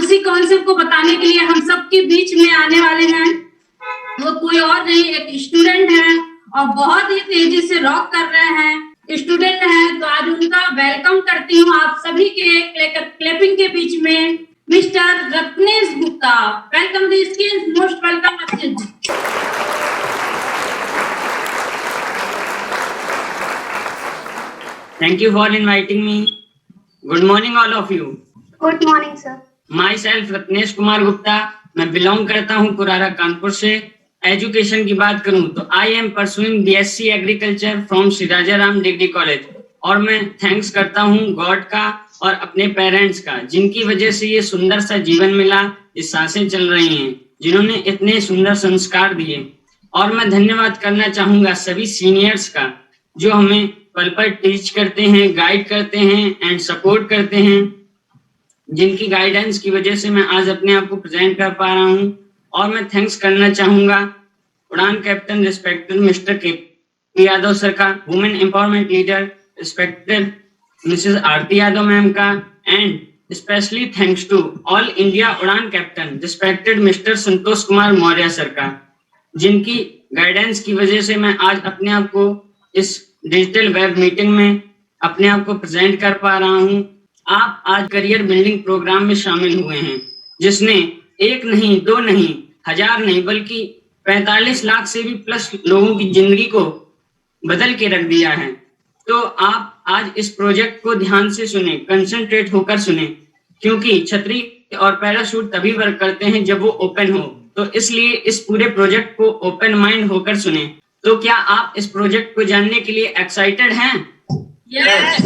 उसी कॉन्सेप्ट को बताने के लिए हम सबके बीच में आने वाले हैं। वो कोई और नहीं, एक स्टूडेंट है और बहुत ही तेजी से रॉक कर रहे हैं स्टूडेंट हैं। तो आज उनका वेलकम करती हूँ आप सभी के क्लैपिंग के बीच में। Mister Ratnesh Gupta, welcome the stage, most welcome Ratnesh. Thank you for inviting me. Good morning all of you. Good morning, sir. Myself Ratnesh Kumar Gupta, मैं बिलोंग करता हूँ पुरारा कानपुर से। एजुकेशन की बात करूँ तो I am pursuing BSc agriculture from Shri Raja Ram degree college, और मैं थैंक्स करता हूँ गॉड का और अपने पेरेंट्स का, जिनकी वजह से ये सुंदर सा जीवन मिला, ये सांसें चल रही हैं, जिन्होंने इतने सुंदर संस्कार दिए। और मैं धन्यवाद करना चाहूंगा सभी सीनियर्स का, जो हमें पल पल टीच करते हैं, गाइड करते हैं एंड सपोर्ट करते हैं, जिनकी गाइडेंस की वजह से मैं आज अपने आप को प्रेजेंट कर पा रहा हूं। और मैं थैंक्स करना चाहूंगा उड़ान captain respected mister K Yadav sir का, women empowerment leader respected missus Aarti Yadav ma'am का, and specially thanks to all India Udaan captain respected mister Santosh Kumar Maurya sir का, जिनकी गाइडेंस की वजह से मैं आज अपने आप को इस डिजिटल वेब मीटिंग में अपने आप को प्रेजेंट कर पा रहा हूं। आप आज करियर बिल्डिंग प्रोग्राम में शामिल हुए हैं, जिसने एक नहीं, दो नहीं, हजार नहीं, बल्कि 45 लाख से भी प्लस लोगों की जिंदगी को बदल के रख दिया है। तो आप आज इस प्रोजेक्ट को ध्यान से सुने, कंसंट्रेट होकर सुने, क्योंकि छतरी और पैराशूट तभी वर्क करते हैं जब वो ओपन हो। तो इसलिए इस पूरे प्रोजेक्ट को ओपन माइंड होकर सुने। तो क्या आप इस प्रोजेक्ट को जानने के लिए एक्साइटेड हैं? Yes,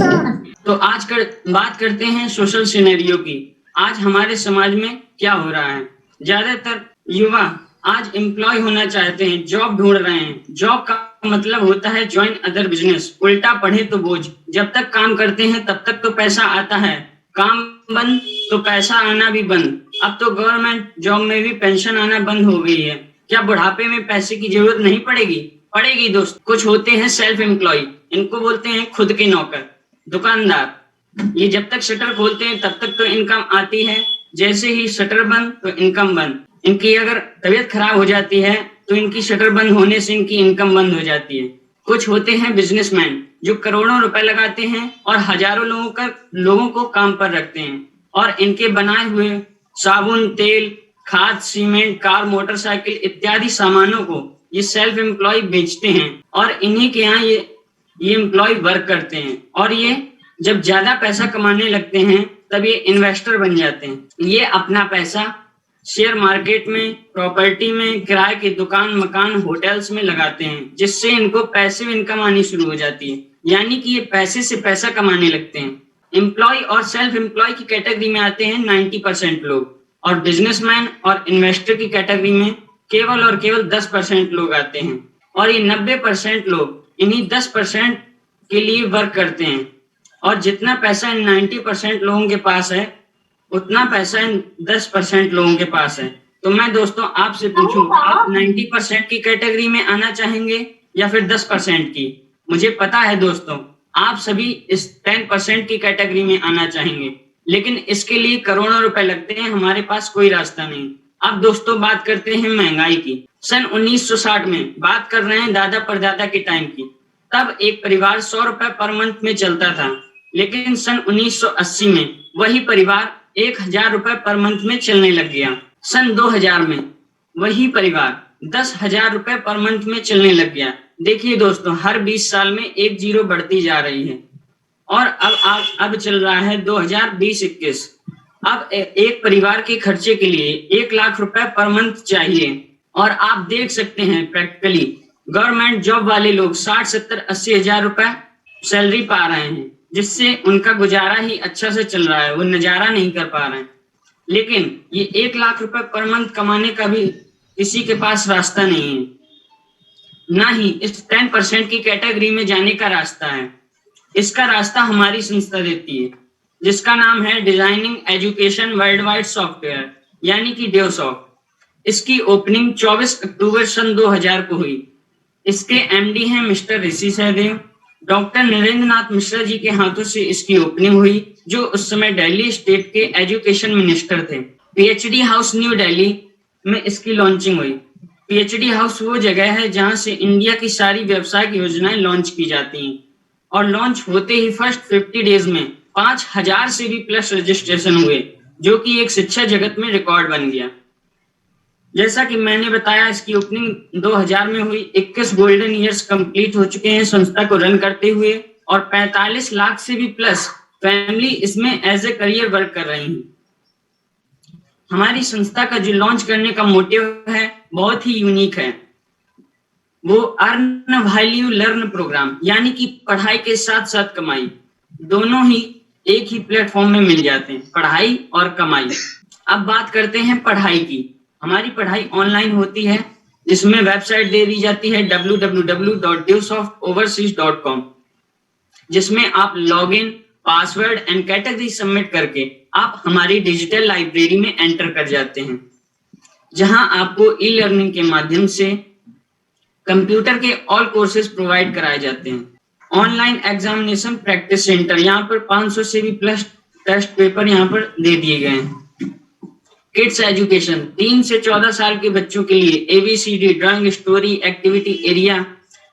तो आज बात करते हैं सोशल सिनेरियो की। आज हमारे समाज में क्या हो रहा है? ज्यादातर युवा आज एम्प्लॉय होना चाहते हैं, जॉब ढूंढ रहे हैं। जॉब का मतलब होता है ज्वाइन अदर बिजनेस, उल्टा पढ़े तो बोझ। जब तक काम करते हैं तब तक तो पैसा आता है, काम बंद तो पैसा आना भी बंद। अब तो गवर्नमेंट जॉब में भी पेंशन आना बंद हो गई है। क्या बुढ़ापे में पैसे की जरूरत नहीं पड़ेगी? पड़ेगी दोस्त। कुछ होते हैं सेल्फ एम्प्लॉय, इनको बोलते हैं खुद के नौकर, दुकानदार। ये जब तक शटर खोलते हैं तब तक तो इनकम आती है, जैसे ही शटर बंद तो इनकम बंद। इनकी अगर तबीयत खराब हो जाती है तो इनकी शटर बंद होने से इनकी इनकम बंद हो जाती है। कुछ होते हैं बिजनेसमैन, जो करोड़ों रुपए लगाते हैं और हजारों लोगों को काम पर रखते हैं, और इनके बनाए हुए साबुन, तेल, खाद, सीमेंट, कार, मोटरसाइकिल इत्यादि सामानों को ये सेल्फ एम्प्लॉय बेचते हैं, और इन्हीं के यहाँ ये एम्प्लॉय वर्क करते हैं। और ये जब ज्यादा पैसा कमाने लगते हैं तब ये इन्वेस्टर बन जाते हैं। ये अपना पैसा शेयर मार्केट में, प्रॉपर्टी में, किराए की दुकान, मकान, होटल्स में लगाते हैं, जिससे इनको पैसिव इनकम आनी शुरू हो जाती है। यानी कि ये पैसे से पैसा कमाने लगते हैं। एम्प्लॉय और सेल्फ एम्प्लॉय की कैटेगरी में आते हैं 90% लोग, और बिजनेसमैन और इन्वेस्टर की कैटेगरी में केवल और केवल 10% लोग आते हैं। और ये 90% लोग इन्हीं 10% के लिए वर्क करते हैं। और जितना पैसा इन 90% लोगों के पास है, उतना पैसा इन 10% लोगों के पास है। तो मैं दोस्तों आपसे पूछूं, आप 90% की कैटेगरी में आना चाहेंगे या फिर 10% की? मुझे पता है दोस्तों, आप सभी इस 10% की कैटेगरी में आना चाहेंगे, लेकिन इसके लिए करोड़ों रुपए लगते हैं, हमारे पास कोई रास्ता नहीं। अब दोस्तों बात करते हैं महंगाई की। सन 1960 में बात कर रहे हैं, दादा परदादा के टाइम की। तब एक परिवार 100 रुपए पर मंथ में चलता था, लेकिन सन 1980 में वही परिवार 1000 रुपए पर मंथ में चलने लग गया। सन 2000 में वही परिवार 10,000 रुपए पर मंथ में चलने लग गया। देखिए दोस्तों, हर 20 साल में एक जीरो बढ़ती जा रही है, और अब चल रहा है 2020-21। अब एक परिवार के खर्चे के लिए 1 लाख रुपए पर मंथ चाहिए। और आप देख सकते हैं प्रैक्टिकली गवर्नमेंट जॉब वाले लोग 60, 70, 80 हजार रुपए सैलरी पा रहे हैं, जिससे उनका गुजारा ही अच्छा से चल रहा है, वो नजारा नहीं कर पा रहे हैं। लेकिन ये 1 लाख रुपए पर मंथ कमाने का भी किसी के पास रास्ता नहीं है, ना ही इस 10% की कैटेगरी में जाने का रास्ता है। इसका रास्ता हमारी संस्था देती है, जिसका नाम है designing education world wide software, यानी कि डेवसॉफ्ट। इसकी ओपनिंग 24 अक्टूबर सन 2000 को हुई। इसके एमडी हैं मिस्टर ऋषि सहदेव। डॉक्टर नरेंद्र नाथ मिश्रा जी के हाथों से इसकी ओपनिंग हुई, जो उस समय दिल्ली स्टेट के एजुकेशन मिनिस्टर थे। पीएचडी हाउस न्यू दिल्ली में इसकी लॉन्चिंग हुई। पीएचडी हाउस वो जगह है जहां से इंडिया की सारी व्यावसायिक योजनाएं लॉन्च की जाती हैं और लॉन्च होते ही फर्स्ट 50 डेज में 5000 से भी प्लस रजिस्ट्रेशन हुए, जो कि एक शिक्षा जगत में रिकॉर्ड बन गया। जैसा कि मैंने बताया, इसकी ओपनिंग 2000 में हुई। 21 गोल्डन ईयर्स कंप्लीट हो चुके हैं संस्था को रन करते हुए और 45 लाख से भी प्लस फैमिली इसमें एज ए करियर वर्क कर रही हैं। हमारी संस्था का जो लॉन्च करने का मोटिव है बहुत ही यूनिक है। वो अर्न वैल्यू लर्न प्रोग्राम, यानी कि पढ़ाई के साथ साथ कमाई, दोनों ही एक ही प्लेटफॉर्म में मिल जाते हैं, पढ़ाई और कमाई। अब बात करते हैं पढ़ाई की। हमारी पढ़ाई ऑनलाइन होती है, जिसमें वेबसाइट दे दी जाती है www.dewsoftoverseas.com, जिसमें आप login, password and category submit करके आप हमारी डिजिटल लाइब्रेरी में एंटर कर जाते हैं, जहां आपको ई लर्निंग के माध्यम से कंप्यूटर के ऑल कोर्सेज प्रोवाइड कराए जाते हैं। ऑनलाइन एग्जामिनेशन प्रैक्टिस सेंटर, यहाँ पर 500 से भी प्लस टेस्ट पेपर यहाँ पर दे दिए गए हैं। किड्स एजुकेशन, 3 से 14 साल के बच्चों के लिए ABCD, drawing, story, activity area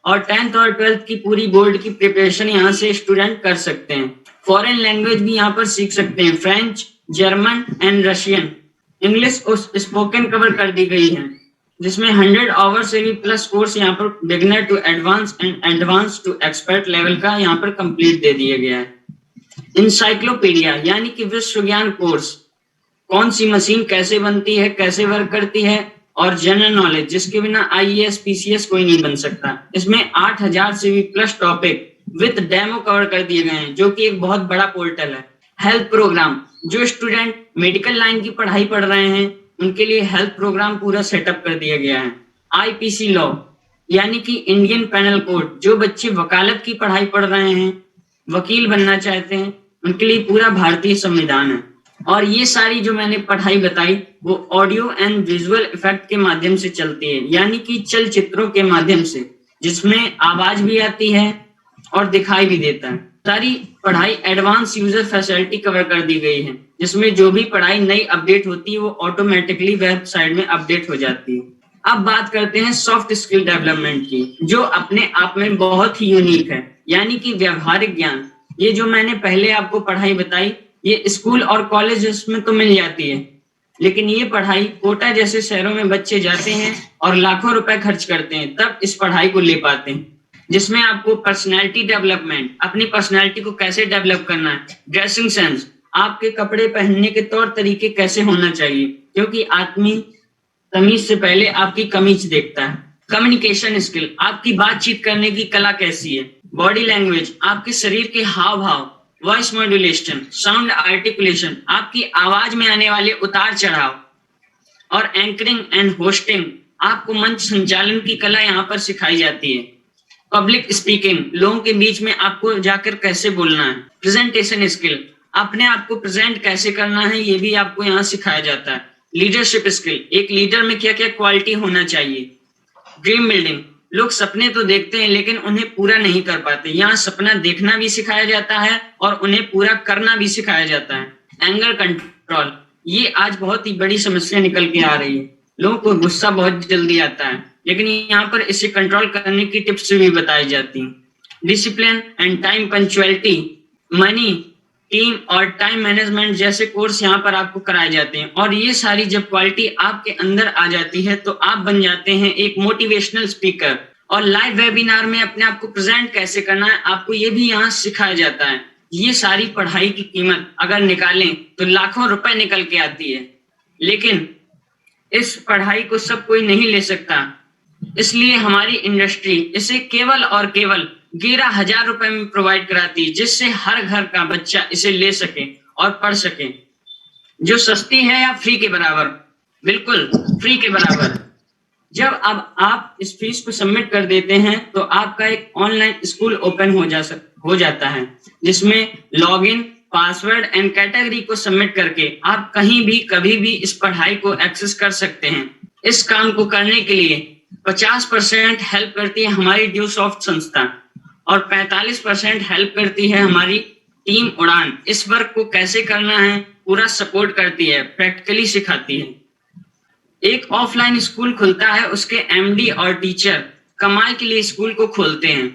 और 10th और 12th की पूरी बोर्ड की प्रिपरेशन यहाँ से स्टूडेंट कर सकते हैं। फॉरेन लैंग्वेज भी यहाँ पर सीख सकते हैं, French, German and Russian. English spoken cover कर दी गई है, जिसमें 100 आवर से भी प्लस कोर्स यहाँ पर beginner to advance and advance to expert level का यहाँ पर कंप्लीट दे दिया गया है। इंसाइक्लोपीडिया, यानी कि विश्व ज्ञान कोर्स, कौन सी मशीन कैसे बनती है, कैसे वर्क करती है, और जनरल नॉलेज, जिसके बिना IAS PCS कोई नहीं बन सकता। इसमें 8000 से भी plus topic with demo cover कर दिए गए हैं, जो कि एक बहुत बड़ा पोर्टल है। हेल्थ प्रोग्राम, जो स्टूडेंट मेडिकल लाइन की पढ़ाई पढ़ रहे हैं उनके लिए हेल्थ प्रोग्राम पूरा सेटअप कर दिया गया है। IPC लॉ, यानी कि इंडियन पेनल कोड, जो बच्चे वकालत की पढ़ाई पढ़ रहे हैं, वकील बनना चाहते हैं, उनके लिए पूरा भारतीय संविधान है। और ये सारी जो मैंने पढ़ाई बताई वो ऑडियो एंड विजुअल इफेक्ट के माध्यम से चलती है, यानी कि चलचित्रों के माध्यम से, जिसमें आवाज भी आती है और दिखाई भी देता है। सारी पढ़ाई एडवांस यूजर फैसिलिटी कवर कर दी गई है, जिसमें जो भी पढ़ाई नई अपडेट होती है वो ऑटोमेटिकली वेबसाइट में अपडेट हो जाती है। अब बात करते हैं सॉफ्ट स्किल डेवलपमेंट की, जो अपने आप में बहुत ही यूनिक है, यानी कि व्यवहारिक ज्ञान। ये जो मैंने पहले आपको पढ़ाई बताई, ये स्कूल और कॉलेज में तो मिल जाती है, लेकिन ये पढ़ाई कोटा जैसे शहरों में बच्चे जाते हैं और लाखों रुपए खर्च करते हैं, तब इस पढ़ाई को ले पाते हैं, जिसमें आपको पर्सनैलिटी डेवलपमेंट, अपनी पर्सनैलिटी को कैसे डेवलप करना है, ड्रेसिंग सेंस, आपके कपड़े पहनने के तौर तरीके कैसे होना चाहिए, क्योंकि आदमी तमीज से पहले आपकी कमीज देखता है। कम्युनिकेशन स्किल, आपकी बातचीत करने की कला कैसी है। बॉडी लैंग्वेज, आपके शरीर के हाव भाव, वॉइस मॉड्यूलेशन, साउंड आर्टिकुलेशन, आपकी आवाज में आने वाले उतार चढ़ाव, और एंकरिंग एंड होस्टिंग, आपको मंच संचालन की कला यहाँ पर सिखाई जाती है। पब्लिक स्पीकिंग, लोगों के बीच में आपको जाकर कैसे बोलना है। प्रेजेंटेशन स्किल, अपने आप को प्रेजेंट कैसे करना है, ये भी आपको यहाँ सिखाया जाता है। लीडरशिप स्किल, एक लीडर में क्या क्या क्वालिटी होना चाहिए। ड्रीम बिल्डिंग, लोग सपने तो देखते हैं लेकिन उन्हें पूरा नहीं कर पाते, यहाँ सपना देखना भी सिखाया जाता है और उन्हें पूरा करना भी सिखाया जाता है। एंगर कंट्रोल, ये आज बहुत ही बड़ी समस्या निकल के आ रही है, लोगों को गुस्सा बहुत जल्दी आता है, लेकिन यहाँ पर इसे कंट्रोल करने की टिप्स भी बताई जाती हैं। Discipline and time punctuality, money, team और टाइम मैनेजमेंट जैसे कोर्स यहाँ पर आपको कराए जाते हैं। और ये सारी जब क्वालिटी आपके अंदर आ जाती है तो आप बन जाते हैं एक मोटिवेशनल स्पीकर, और लाइव वेबिनार में अपने आप को प्रेजेंट कैसे करना है आपको ये भी यहाँ सिखाया जाता है। ये सारी पढ़ाई की कीमत अगर निकालें तो लाखों रुपए निकल के आती है, लेकिन इस पढ़ाई को सब कोई नहीं ले सकता, इसलिए हमारी इंडस्ट्री इसे केवल और केवल 11,000 रुपए में प्रोवाइड कराती है, जिससे हर घर का बच्चा इसे ले सके और पढ़ सके, जो सस्ती है या फ्री के बराबर, बिल्कुल फ्री के बराबर। जब अब आप इस फीस को सबमिट कर देते हैं तो आपका एक ऑनलाइन स्कूल ओपन हो जाता है, जिसमें लॉगिन, पासवर्ड एंड कैटेगरी को सबमिट करके आप कहीं भी कभी भी इस पढ़ाई को एक्सेस कर सकते हैं। इस काम को करने के लिए 50% हेल्प करती है हमारी ड्यूसॉफ्ट संस्था और 45% हेल्प करती है हमारी टीम उड़ान। इस वर्क को कैसे करना है पूरा सपोर्ट करती है, प्रैक्टिकली सिखाती है। एक ऑफलाइन स्कूल खुलता है, उसके एमडी और टीचर कमाई के लिए स्कूल को खोलते हैं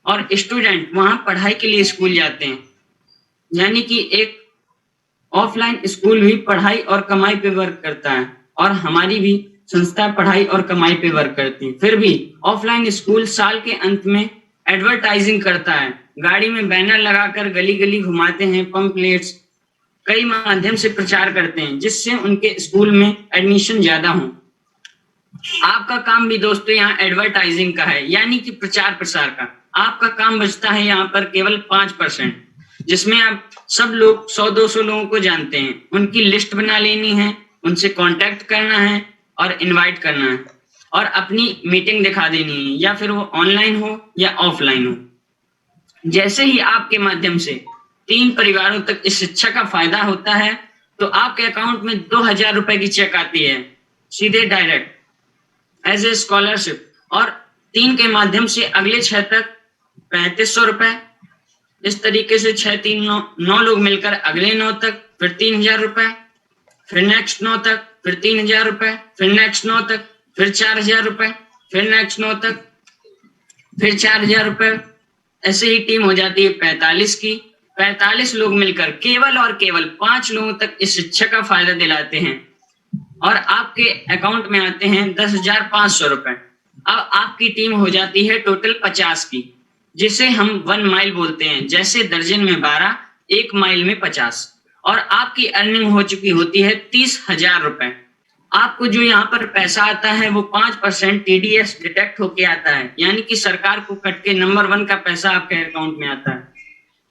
और स्टूडेंट वहां पढ़ाई के लिए स्कूल जाते हैं। यानी कि एक ऑफलाइन स्कूल भी पढ़ाई और कमाई पे वर्क करता है और हमारी भी संस्था पढ़ाई और कमाई पे वर्क करती है। फिर भी ऑफलाइन स्कूल साल के अंत में एडवर्टाइजिंग करता है, गाड़ी में बैनर लगाकर गली गली घुमाते हैं, पंपलेट्स कई माध्यम से प्रचार करते हैं जिससे उनके स्कूल में एडमिशन ज्यादा हो। आपका काम भी दोस्तों यहाँ एडवर्टाइजिंग का है, यानी कि प्रचार प्रसार का। आपका काम बचता है यहाँ पर केवल 5%, जिसमें आप सब लोग 100-200 लोगों को जानते हैं, उनकी लिस्ट बना लेनी है, उनसे कांटेक्ट करना है और इनवाइट करना है और अपनी मीटिंग दिखा देनी है, या फिर वो ऑनलाइन हो या ऑफलाइन हो। जैसे ही आपके माध्यम से 3 परिवारों तक इस शिक्षा का फायदा होता है तो आपके अकाउंट में 2000 रुपए की चेक आती है, सीधे डायरेक्ट एज ए स्कॉलरशिप। और 3 के माध्यम से अगले 6 तक 3500 रुपए, इस तरीके से 6 3 9 लोग मिलकर अगले 9 तक फिर 3000 रुपए, फिर नेक्स्ट 9 तक फिर 3000 रुपए, फिर नेक्स्ट 9 तक फिर 4000 रुपए, फिर नेक्स्ट 9 तक फिर 4000 रुपए। ऐसे ही टीम हो जाती है 45 की। 45 लोग मिलकर केवल और केवल 5 लोगों तक इस शिक्षा का फायदा दिलाते हैं और आपके अकाउंट में आते हैं 10,500 रुपए। अब आपकी टीम हो जाती है टोटल 50 की, जिसे हम 1 माइल बोलते हैं। जैसे दर्जन में 12, 1 माइल में 50, और आपकी अर्निंग हो चुकी होती है 30,000 रुपए। आपको जो यहाँ पर पैसा आता है वो 5% TDS डिटेक्ट होके आता है, यानी कि सरकार को कट के नंबर 1 का पैसा आपके अकाउंट में आता है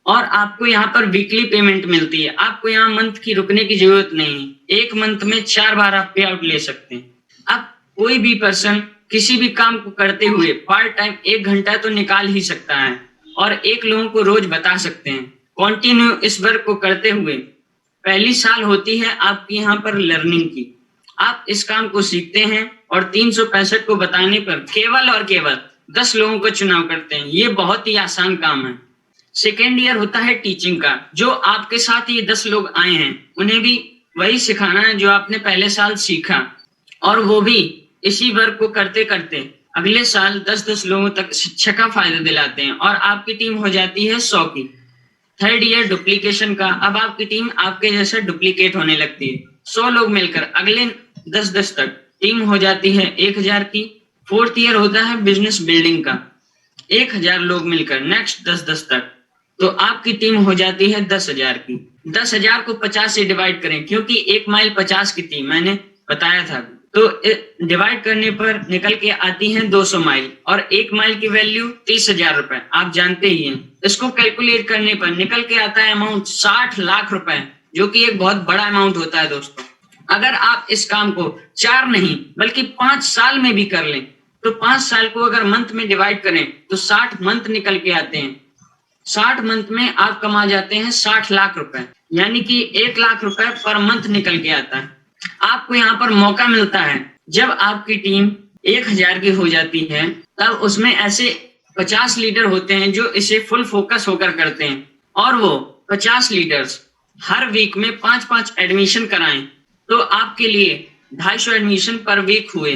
और आपको यहाँ पर वीकली पेमेंट मिलती है। आपको यहाँ मंथ की रुकने की जरूरत नहीं है, 1 मंथ में 4 बार आप पे आउट ले सकते हैं। अब कोई भी पर्सन किसी भी काम को करते हुए पार्ट टाइम 1 घंटा तो निकाल ही सकता है और 1 लोगों को रोज बता सकते हैं। कंटिन्यू इस वर्क को करते हुए पहली साल होती है आपकी यहाँ पर लर्निंग की। आप इस काम को सीखते हैं और 365 को बताने पर केवल और केवल 10 लोगों को चुनाव करते हैं। ये बहुत ही आसान काम है। सेकेंड ईयर होता है टीचिंग का। जो आपके साथ ये 10 लोग आए हैं उन्हें भी वही सिखाना है जो आपने पहले साल सीखा, और वो भी इसी वर्क को करते करते अगले साल 10-10 लोगों तक शिक्षा का फायदा दिलाते हैं और आपकी टीम हो जाती है 100 की। थर्ड ईयर डुप्लीकेशन का। अब आपकी टीम आपके जैसा डुप्लीकेट होने लगती है। 100 लोग मिलकर अगले 10-10 तक टीम हो जाती है 1000 की। फोर्थ ईयर होता है बिजनेस बिल्डिंग का। 1000 लोग मिलकर नेक्स्ट 10-10 तक, तो आपकी टीम हो जाती है 10,000 की। 10,000 को 50 से डिवाइड करें, क्योंकि 1 माइल 50 की थी, मैंने बताया था। तो डिवाइड करने पर निकल के आती है 200 माइल, और 1 माइल की वैल्यू 30,000 रुपए, आप जानते ही हैं। इसको कैलकुलेट करने पर निकल के आता है अमाउंट 60 लाख रुपए, जो कि एक बहुत बड़ा अमाउंट होता है दोस्तों। अगर आप इस काम को 4 नहीं बल्कि 5 साल में भी कर लें, तो 5 साल को अगर मंथ में डिवाइड करें तो 60 मंथ निकल के आते हैं। 60 मंथ में आप कमा जाते हैं 60 लाख रुपए, यानी कि 1 लाख रुपए पर मंथ निकल के आता है। आपको यहाँ पर मौका मिलता है, जब आपकी टीम 1000 की हो जाती है तब उसमें ऐसे 50 लीडर होते हैं जो इसे फुल फोकस होकर करते हैं, और वो 50 लीडर्स हर वीक में 5-5 एडमिशन कराएं, तो आपके लिए 250 एडमिशन पर वीक हुए।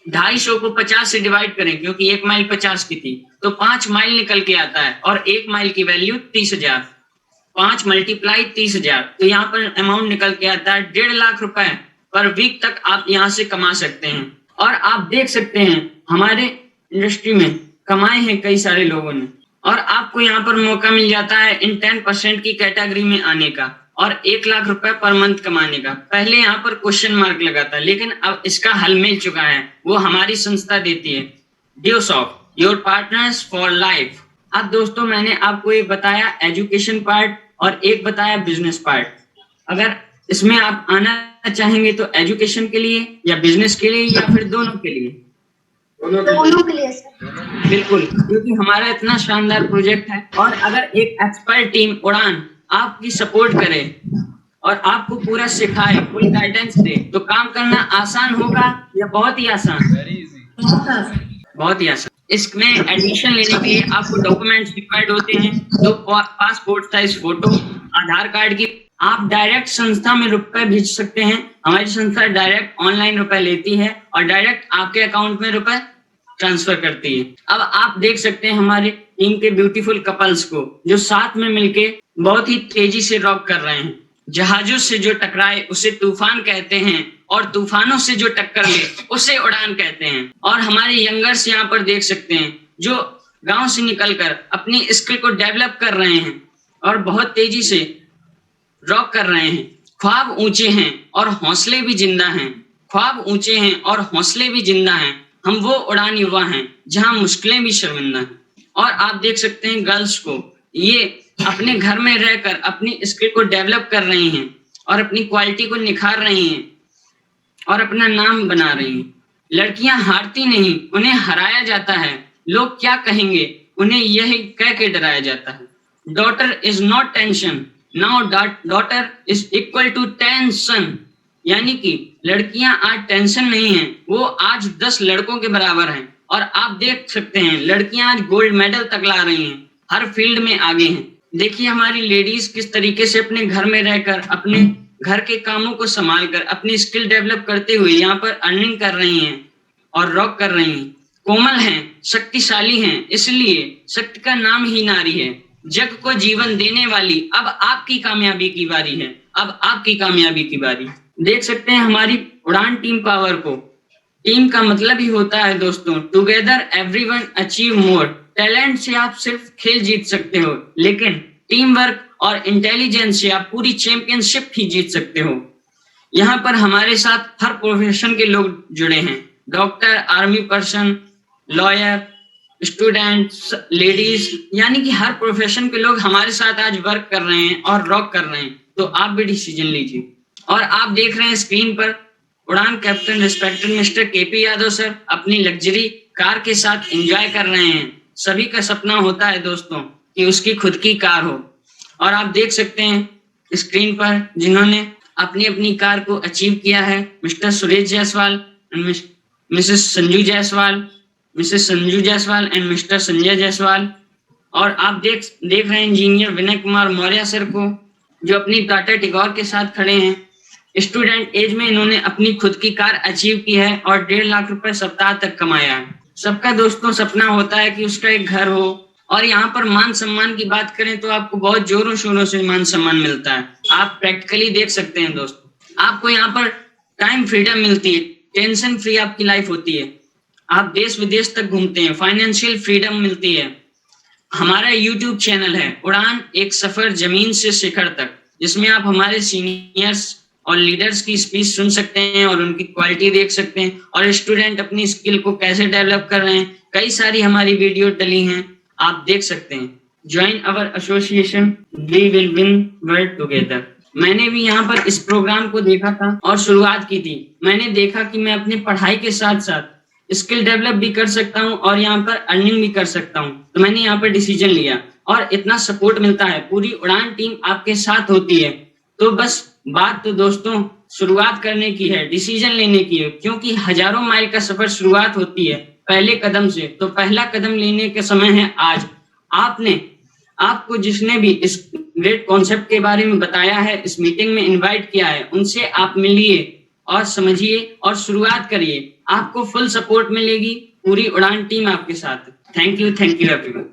250 को 50 से डिवाइड करें, क्योंकि 1 माइल 50 की थी, तो 5 माइल निकल के आता है, और 1 माइल की वैल्यू 30,000। 5 मल्टीप्लाई 30,000, तो यहाँ पर अमाउंट निकल के आता है 1.5 लाख रुपए पर वीक तक आप यहाँ से कमा सकते हैं। और आप देख सकते हैं हमारे इंडस्ट्री में कमाए हैं कई सारे लोगों ने, और आपको यहाँ पर मौका मिल जाता है इन 10% की कैटेगरी में आने का और 1 लाख रुपए पर मंथ कमाने का। पहले यहाँ पर क्वेश्चन मार्क लगा था, लेकिन अब इसका हल मिल चुका है, वो हमारी संस्था देती है, ड्यूसॉफ्ट, योर पार्टनर्स फॉर लाइफ। अब दोस्तों मैंने आपको एक बताया एजुकेशन पार्ट और एक बताया बिजनेस पार्ट। अगर इसमें आप आना चाहेंगे तो एजुकेशन के लिए या बिजनेस के लिए या फिर दोनों के लिए? दोनों के लिए सर। बिल्कुल, क्योंकि हमारा इतना शानदार प्रोजेक्ट है, और अगर एक एक्सपर्ट टीम उड़ान आपकी सपोर्ट करे और आपको पूरा सिखाए, पूरी गाइडेंस दे, तो काम करना आसान होगा या बहुत ही आसान? बहुत ही आसान। इसमें एडमिशन लेने के लिए आपको डॉक्यूमेंट्स रिक्वायर्ड होते हैं, तो पासपोर्ट साइज फोटो, आधार कार्ड की आप डायरेक्ट संस्था में रुपए भेज सकते हैं। हमारी संस्था डायरेक्ट ऑनलाइन रुपए लेती है और डायरेक्ट आपके अकाउंट में रुपए ट्रांसफर करती है। अब आप देख सकते हैं हमारे टीम के ब्यूटीफुल कपल्स को, जो साथ में मिलके बहुत ही तेजी से रॉक कर रहे हैं। जहाजों से जो टकराए उसे तूफान कहते हैं और तूफानों से जो टक्कर ले उसे उड़ान कहते हैं। और हमारे यंगर्स यहाँ पर देख सकते हैं जो गांव से निकलकर अपनी स्किल को डेवलप कर रहे हैं और बहुत तेजी से रॉक कर रहे हैं। ख्वाब ऊंचे हैं और हौसले भी जिंदा हैं। ख्वाब ऊंचे हैं और हौसले भी जिंदा हैं। हम वो उड़ान युवा हैं जहां मुश्किलें भी शर्मिंदा हैं। और आप देख सकते हैं गर्ल्स को, ये अपने घर में रहकर अपनी स्किल को डेवलप कर रही हैं और अपनी क्वालिटी को निखार रही हैं और अपना नाम बना रही हैं। लड़कियां हारती नहीं, उन्हें हराया जाता है। लोग क्या कहेंगे, उन्हें यही कह के डराया जाता है। Daughter is not tension, now daughter is equal to 10 son. यानी कि लड़कियां आज टेंशन नहीं है, वो आज 10 लड़कों के बराबर हैं। और आप देख सकते हैं लड़कियां आज गोल्ड मेडल तक ला रही हैं, हर फील्ड में आगे हैं। देखिए हमारी लेडीज किस तरीके से अपने घर में रहकर अपने घर के कामों को संभाल कर अपनी स्किल डेवलप करते हुए यहाँ पर अर्निंग कर रही हैं और रॉक कर रही हैं। कोमल हैं, शक्तिशाली हैं, इसलिए शक्ति का नाम ही नारी है। जग को जीवन देने वाली, अब आपकी कामयाबी की बारी है। अब आपकी कामयाबी की बारी। देख सकते हैं हमारी उड़ान टीम पावर को। टीम का मतलब ही होता है दोस्तों, together everyone achieve more. Talent से आप सिर्फ खेल जीत सकते हो, लेकिन टीम वर्क और इंटेलिजेंस से आप पूरी चैंपियनशिप ही जीत सकते हो। यहाँ पर हमारे साथ हर प्रोफेशन के लोग जुड़े हैं। Doctor, army person, lawyer, student, ladies, यानी कि हर प्रोफेशन के लोग हमारे साथ आज वर्क कर रहे हैं और रॉक कर रहे हैं। तो आप भी डिसीजन लीजिए। और आप देख रहे हैं स्क्रीन पर उड़ान captain respected mister KP Yadav sir अपनी लग्जरी कार के साथ एंजॉय कर रहे हैं। सभी का सपना होता है दोस्तों कि उसकी खुद की कार हो। और आप देख सकते हैं स्क्रीन पर जिन्होंने अपनी अपनी कार को अचीव किया है, mister Suresh Jaiswal, Mrs Sanju Jaiswal and mister Sanjay Jaiswal. और आप देख रहे हैं इंजीनियर विनय कुमार मौर्य सर को, जो अपनी टाटा टिगोर के साथ खड़े हैं। स्टूडेंट एज में इन्होंने अपनी खुद की कार अचीव की है और 1.5 लाख रुपए सप्ताह तक कमाया है। सबका दोस्तों सपना होता है कि उसका एक घर हो। और यहाँ पर मान सम्मान की बात करें तो आपको बहुत जोरों शोरों से मान सम्मान मिलता है। आप प्रैक्टिकली देख सकते हैं दोस्तों, आपको यहाँ पर टाइम फ्रीडम मिलती है, टेंशन फ्री आपकी लाइफ होती है। आप देश विदेश तक घूमते हैं, फाइनेंशियल फ्रीडम मिलती है। हमारा YouTube चैनल है उड़ान, एक सफर जमीन से शिखर तक, जिसमें आप हमारे सीनियर्स और लीडर्स की स्पीच सुन सकते हैं और उनकी क्वालिटी देख सकते हैं और स्टूडेंट अपनी स्किल को कैसे डेवलप कर रहे हैं। कई सारी हमारी वीडियो डली हैं, आप देख सकते हैं। Join our association, we will win world together. मैंने भी यहाँ पर इस प्रोग्राम को देखा था और शुरुआत की थी। मैंने देखा कि मैं अपनी पढ़ाई के साथ साथ स्किल डेवलप भी कर सकता हूँ और यहाँ पर अर्निंग भी कर सकता हूँ। तो मैंने यहाँ पर डिसीजन लिया और इतना सपोर्ट मिलता है, पूरी उड़ान टीम आपके साथ होती है। तो बस बात तो दोस्तों शुरुआत करने की है, डिसीजन लेने की है, क्योंकि हजारों माइल का सफर शुरुआत होती है पहले कदम से। तो पहला कदम लेने का समय है आज। आपको जिसने भी इस ग्रेट कॉन्सेप्ट के बारे में बताया है, इस मीटिंग में इनवाइट किया है, उनसे आप मिलिए और समझिए और शुरुआत करिए। आपको फुल सपोर्ट मिलेगी, पूरी उड़ान टीम आपके साथ है। Thank you everyone.